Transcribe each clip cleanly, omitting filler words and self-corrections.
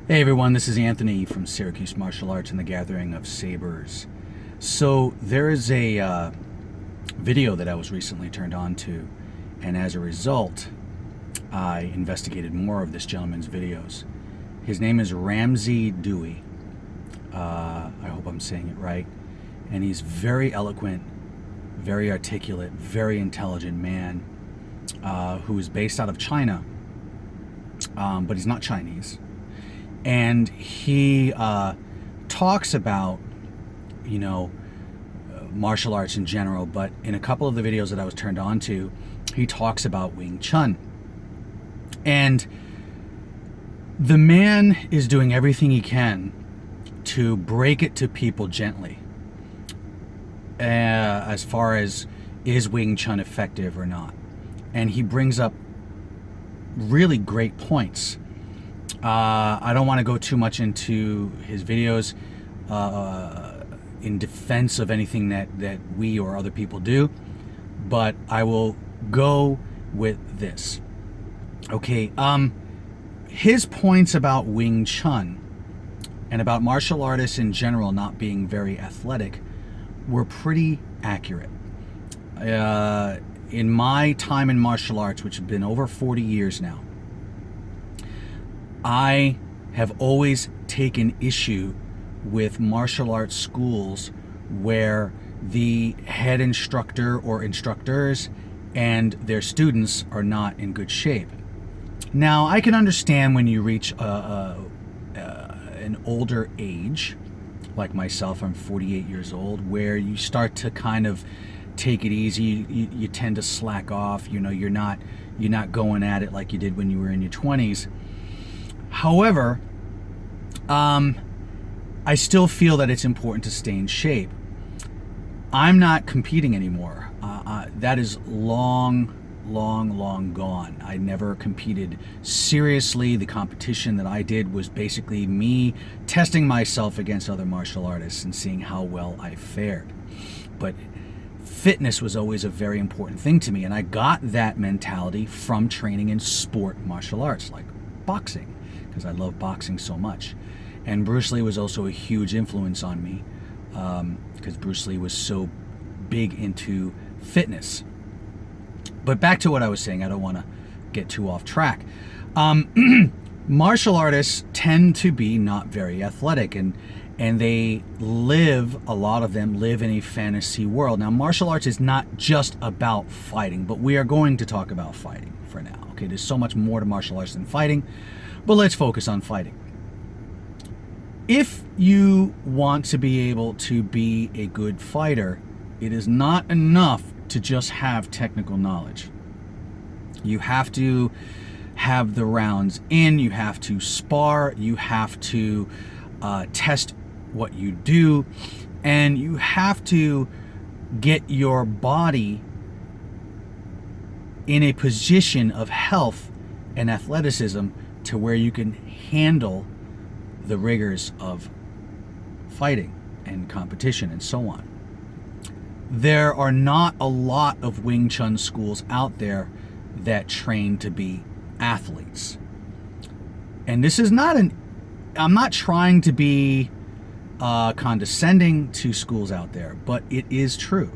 Hey everyone, this is Anthony from Syracuse Martial Arts and the Gathering of Sabers. So there is a video that I was recently turned on to, and as a result, I investigated more of this gentleman's videos. His name is Ramsey Dewey. I hope I'm saying it right. And he's very eloquent, very articulate, very intelligent man who is based out of China, but he's not Chinese. And he talks about, martial arts in general, but in a couple of the videos that I was turned on to, he talks about Wing Chun. And the man is doing everything he can to break it to people gently, as far as is Wing Chun effective or not. And he brings up really great points. I don't want to go too much into his videos in defense of anything that we or other people do, but I will go with this. Okay, his points about Wing Chun and about martial artists in general not being very athletic were pretty accurate. In my time in martial arts, which has been over 40 years now, I have always taken issue with martial arts schools where the head instructor or instructors and their students are not in good shape. Now, I can understand when you reach an older age, like myself, I'm 48 years old, where you start to kind of take it easy. You tend to slack off. You're not going at it like you did when you were in your 20s. However, I still feel that it's important to stay in shape. I'm not competing anymore. That is long gone. I never competed seriously. The competition that I did was basically me testing myself against other martial artists and seeing how well I fared. But fitness was always a very important thing to me, and I got that mentality from training in sport martial arts, like boxing, because I love boxing so much. And Bruce Lee was also a huge influence on me, because Bruce Lee was so big into fitness. But back to what I was saying, I don't want to get too off track. Martial artists tend to be not very athletic, and they a lot of them live in a fantasy world. Now, martial arts is not just about fighting, but we are going to talk about fighting for now. Okay, there's so much more to martial arts than fighting, but let's focus on fighting. If you want to be able to be a good fighter, it is not enough to just have technical knowledge. You have to have the rounds in, you have to spar, you have to test what you do, and you have to get your body in a position of health and athleticism to where you can handle the rigors of fighting and competition and so on. There are not a lot of Wing Chun schools out there that train to be athletes. And this is I'm not trying to be condescending to schools out there, but it is true.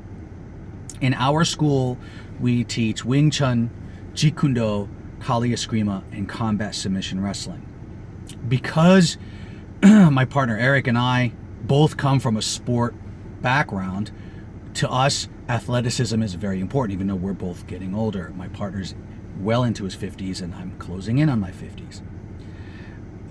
In our school, we teach Wing Chun, Jeet Kune Do, Kali Eskrima, and combat submission wrestling. Because my partner Eric and I both come from a sport background, to us, athleticism is very important, even though we're both getting older. My partner's well into his 50s, and I'm closing in on my 50s.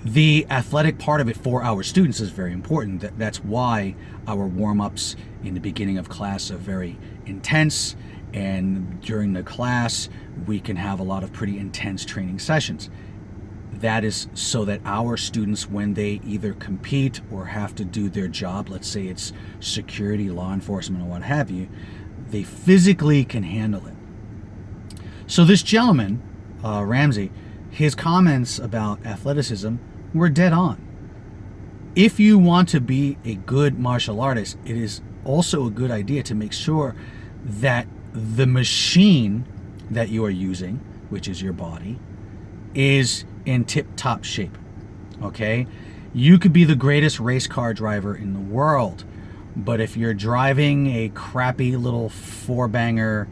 The athletic part of it for our students is very important. That's why our warm-ups in the beginning of class are very intense, and during the class, we can have a lot of pretty intense training sessions. That is so that our students, when they either compete or have to do their job, let's say it's security, law enforcement, or what have you, they physically can handle it. So this gentleman, Ramsey, his comments about athleticism were dead on. If you want to be a good martial artist, it is also a good idea to make sure that the machine that you are using, which is your body, is in tip-top shape. okay? You could be the greatest race car driver in the world, but if you're driving a crappy little four-banger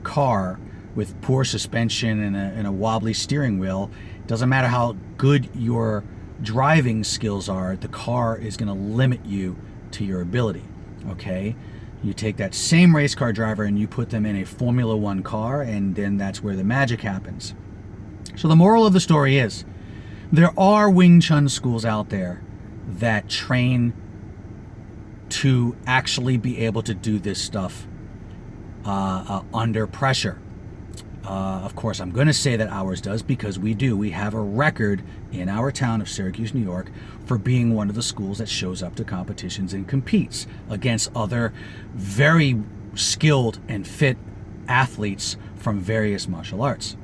car with poor suspension and a wobbly steering wheel, it doesn't matter how good your driving skills are, the car is going to limit you to your ability, okay? You take that same race car driver and you put them in a Formula One car, and then that's where the magic happens. So the moral of the story is, there are Wing Chun schools out there that train to actually be able to do this stuff under pressure. Of course, I'm going to say that ours does, because we do. We have a record in our town of Syracuse, New York, for being one of the schools that shows up to competitions and competes against other very skilled and fit athletes from various martial arts.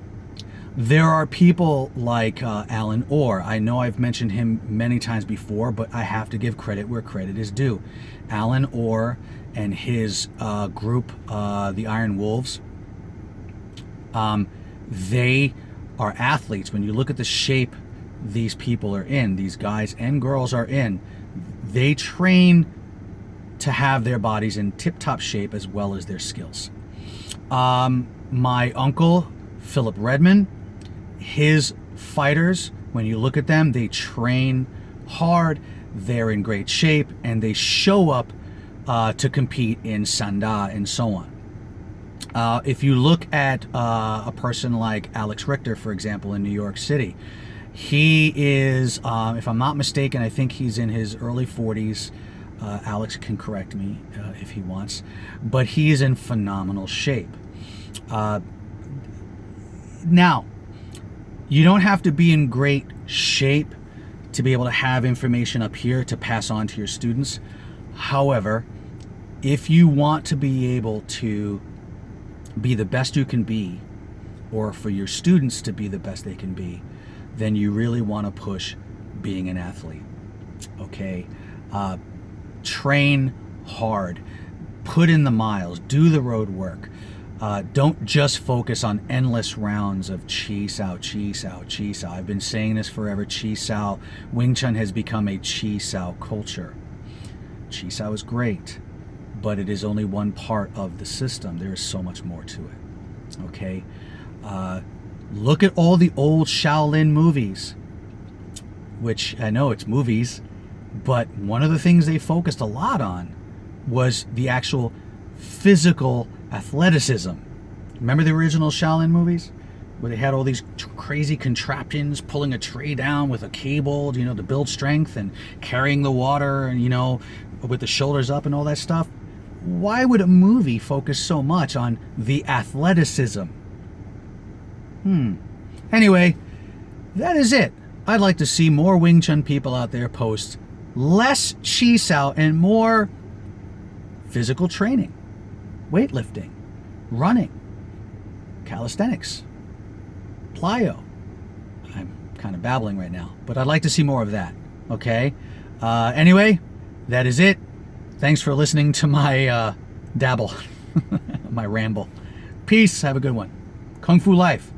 There are people like Alan Orr. I know I've mentioned him many times before, but I have to give credit where credit is due. Alan Orr and his group, the Iron Wolves, they are athletes. When you look at the shape these people are in, these guys and girls are in, they train to have their bodies in tip-top shape as well as their skills. My uncle, Philip Redman, his fighters, when you look at them, they train hard, they're in great shape, and they show up to compete in Sanda and so on. If you look at a person like Alex Richter, for example, in New York City, he is, if I'm not mistaken, I think he's in his early 40s. Alex can correct me if he wants, but he is in phenomenal shape. Now, you don't have to be in great shape to be able to have information up here to pass on to your students. However, if you want to be able to be the best you can be, or for your students to be the best they can be, then you really want to push being an athlete, okay? Train hard, put in the miles, do the road work. Don't just focus on endless rounds of chi sao, chi sao, chi sao. I've been saying this forever, chi sao. Wing Chun has become a chi sao culture. Chi sao is great, but it is only one part of the system. There is so much more to it, okay? Look at all the old Shaolin movies, which I know it's movies, but one of the things they focused a lot on was the actual physical athleticism. Remember the original Shaolin movies, where they had all these crazy contraptions, pulling a tray down with a cable, you know, to build strength, and carrying the water, and, you know, with the shoulders up and all that stuff? Why would a movie focus so much on the athleticism? Anyway, that is it. I'd like to see more Wing Chun people out there post less chi sao and more physical training, weightlifting, running, calisthenics, plyo. I'm kind of babbling right now, but I'd like to see more of that, okay? Anyway, that is it. Thanks for listening to my dabble, my ramble. Peace. Have a good one. Kung Fu Life.